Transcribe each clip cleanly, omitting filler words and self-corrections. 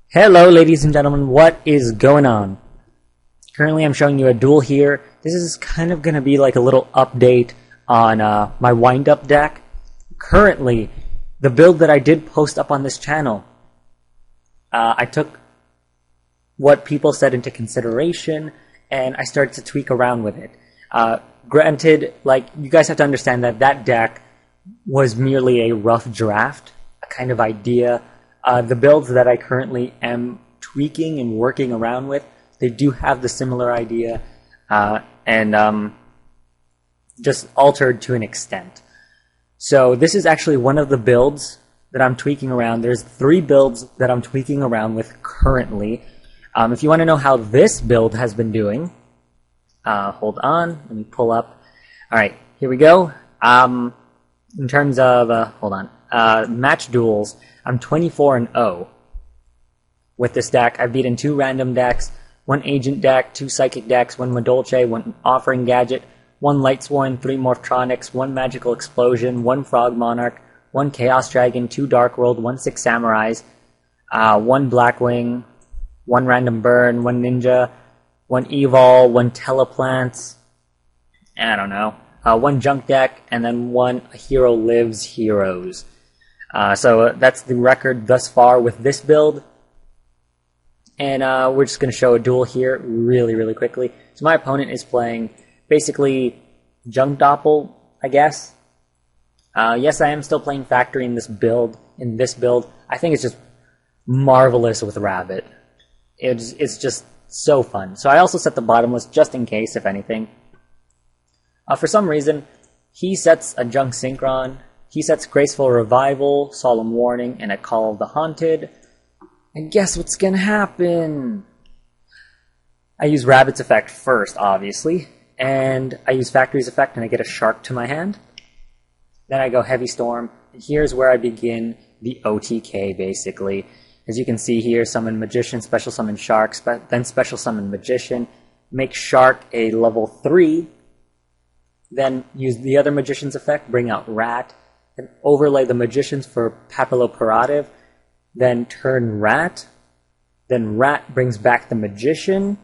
Hello ladies and gentlemen, what is going on? Currently I'm showing you a duel here. This is kind of going to be like a little update on my wind-up deck. Currently, the build that I did post up on this channel, I took what people said into consideration and I started to tweak around with it. Granted, you guys have to understand that that deck was merely a rough draft, a kind of idea. The builds that I currently am tweaking and working around with, they do have the similar idea and just altered to an extent. So this is actually one of the builds that I'm tweaking around. There's 3 builds that I'm tweaking around with currently. If you want to know how this build has been doing, hold on, let me pull up. Alright, here we go. In terms of, match duels, I'm 24-0 with this deck. I've beaten 2 random decks, 1 agent deck, 2 psychic decks, 1 Madolche, 1 offering gadget, 1 Lightsworn, 3 Morphtronics, 1 magical explosion, 1 frog monarch, 1 chaos dragon, 2 dark world, 1 6 samurais, 1 blackwing, 1 random burn, 1 ninja, 1 evol, 1 teleplants, I don't know, 1 junk deck, and then 1 hero lives heroes. So that's the record thus far with this build. And we're just going to show a duel here really quickly. So my opponent is playing basically junk doppel, I guess. Yes, I am still playing factory in this build. I think it's just marvelous with Rabbit. It's just so fun. So I also set the bottomless just in case, if anything. For some reason, he sets a junk synchron. He sets Graceful Revival, Solemn Warning, and a Call of the Haunted. And guess what's gonna happen? I use Rabbit's effect first, obviously. And I use Factory's effect and I get a Shark to my hand. Then I go Heavy Storm. And here's where I begin the OTK, basically. As you can see here, summon Magician, special summon Shark, then special summon Magician. Make Shark a level 3. Then use the other Magician's effect, bring out Rat. Then overlay the Magicians for Papilloperative, then turn Rat, then Rat brings back the Magician,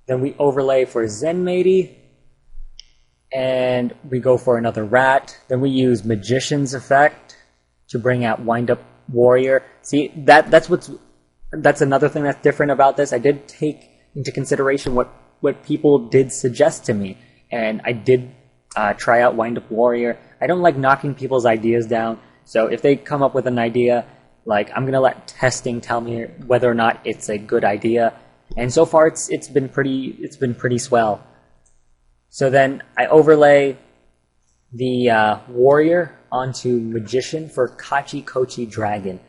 then we overlay for Zenmaity, and we go for another Rat, then we use Magician's effect to bring out Wind-Up Warrior. See, that's another thing that's different about this. I did take into consideration what people did suggest to me, and I did try out Wind-Up Warrior. I don't like knocking people's ideas down, so if they come up with an idea, I'm gonna let testing tell me whether or not it's a good idea. And so far, it's been pretty swell. So then I overlay the Warrior onto Magician for Kachi Kochi Dragon.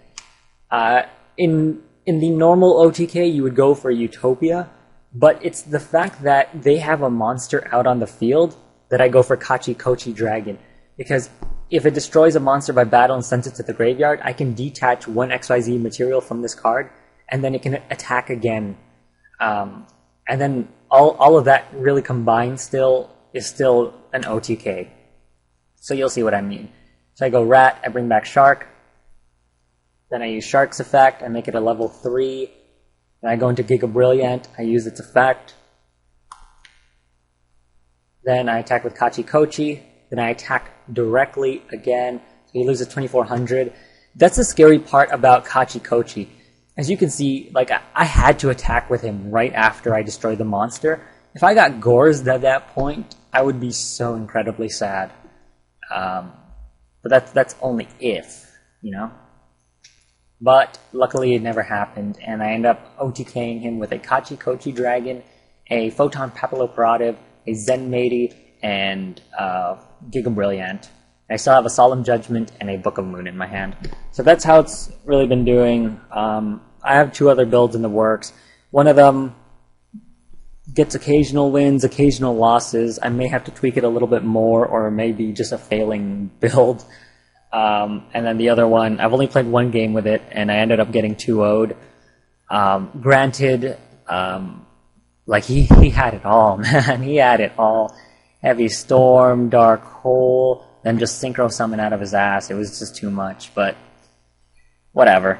In the normal OTK, you would go for Utopia, but it's the fact that they have a monster out on the field that I go for Kachi Kochi Dragon. Because if it destroys a monster by battle and sends it to the graveyard, I can detach 1 XYZ material from this card, and then it can attack again. And then all of that really combined is still an OTK. So you'll see what I mean. So I go Rat, I bring back Shark, then I use Shark's effect, I make it a level 3, then I go into Giga Brilliant, I use its effect, then I attack with Kachi Kochi, then I attack directly again, so he loses 2400. That's the scary part about Kachi Kochi. As you can see, I had to attack with him right after I destroyed the monster. If I got Gorzed at that point, I would be so incredibly sad. But that's only if, you know? But luckily it never happened, and I end up OTKing him with a Kachi Kochi Dragon, a Photon Papilloperative, a Zenmaity, and Giga Brilliant. I still have a Solemn Judgment and a Book of Moon in my hand. So that's how it's really been doing. I have 2 other builds in the works. One of them gets occasional wins, occasional losses. I may have to tweak it a little bit more, or maybe just a failing build. And then the other one, I've only played 1 game with it, and I ended up getting 2-0'd. Granted, he had it all, man. He had it all. Heavy Storm, Dark Hole, then just Synchro Summon out of his ass. It was just too much, but whatever.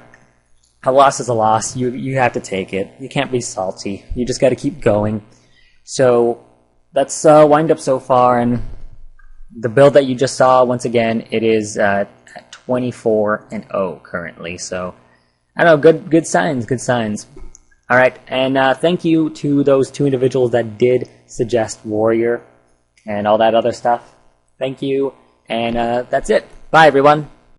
A loss is a loss. You have to take it. You can't be salty. You just got to keep going. So that's wind up so far, and the build that you just saw, once again, it is at 24-0 currently. So I don't know, good signs, good signs. All right, and thank you to those 2 individuals that did suggest Warrior and all that other stuff. Thank you, and that's it. Bye, everyone.